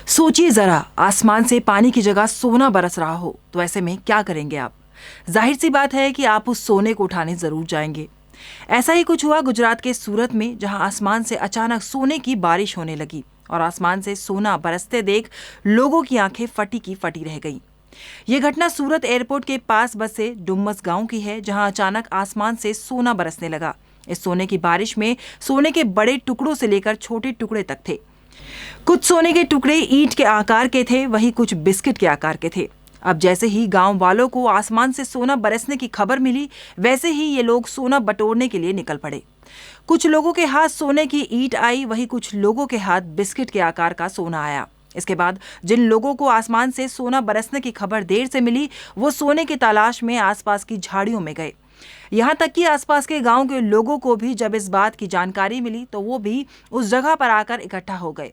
सोचिए जरा, आसमान से पानी की जगह सोना बरस रहा हो तो ऐसे में क्या करेंगे आप? जाहिर सी बात है कि आप उस सोने को उठाने जरूर जाएंगे। ऐसा ही कुछ हुआ गुजरात के सूरत में, जहां आसमान से अचानक सोने की बारिश होने लगी और आसमान से सोना बरसते देख लोगों की आंखें फटी की फटी रह गईं। ये घटना सूरत एयरपोर्ट के पास बसे डुम्मस गांव की है, जहां अचानक आसमान से सोना बरसने लगा। इस सोने की बारिश में सोने के बड़े टुकड़ों से लेकर छोटे टुकड़े तक थे। कुछ सोने के टुकड़े ईंट के आकार के थे, वहीं कुछ बिस्किट के आकार के थे। अब जैसे ही गांव वालों को आसमान से सोना बरसने की खबर मिली, वैसे ही ये लोग सोना बटोरने के लिए निकल पड़े। कुछ लोगों के हाथ सोने की ईंट आई, वहीं कुछ लोगों के हाथ बिस्किट के आकार का सोना आया। इसके बाद जिन लोगों को आसमान से सोना बरसने की खबर देर से मिली, वो सोने की तलाश में आसपास की झाड़ियों में गए। यहाँ तक कि आसपास के गांव के लोगों को भी जब इस बात की जानकारी मिली तो वो भी उस जगह पर आकर इकट्ठा हो गए।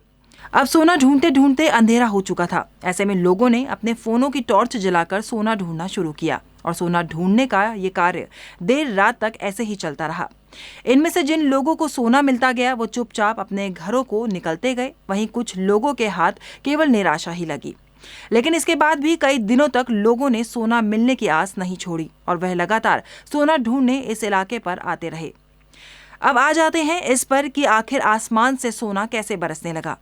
अब सोना ढूंढते ढूंढते अंधेरा हो चुका था। ऐसे में लोगों ने अपने फोनों की टॉर्च जलाकर सोना ढूंढना शुरू किया और सोना ढूंढने का ये कार्य देर रात तक ऐसे ही चलता रहा। इनमें से जिन लोगों को सोना मिलता गया वो चुपचाप अपने घरों को निकलते गए, वहीं कुछ लोगों के हाथ केवल निराशा ही लगी। लेकिन इसके बाद भी कई दिनों तक लोगों ने सोना मिलने की आस नहीं छोड़ी और वह लगातार सोना ढूंढने इस इलाके पर आते रहे। अब आ जाते हैं इस पर कि आखिर आसमान से सोना कैसे बरसने लगा।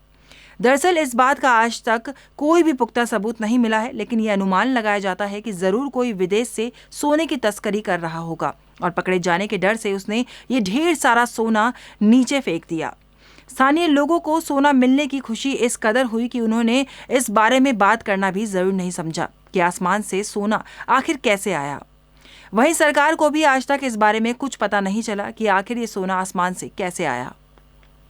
दरअसल इस बात का आज तक कोई भी पुख्ता सबूत नहीं मिला है, लेकिन यह अनुमान लगाया जाता है कि जरूर कोई विदेश से सोने की तस्करी कर रहा होगा और पकड़े जाने के डर से उसने ये ढेर सारा सोना नीचे फेंक दिया। स्थानीय लोगों को सोना मिलने की खुशी इस कदर हुई कि उन्होंने इस बारे में बात करना भी जरूर नहीं समझा कि आसमान से सोना आखिर कैसे आया। वहीं सरकार को भी आज तक इस बारे में कुछ पता नहीं चला कि आखिर ये सोना आसमान से कैसे आया।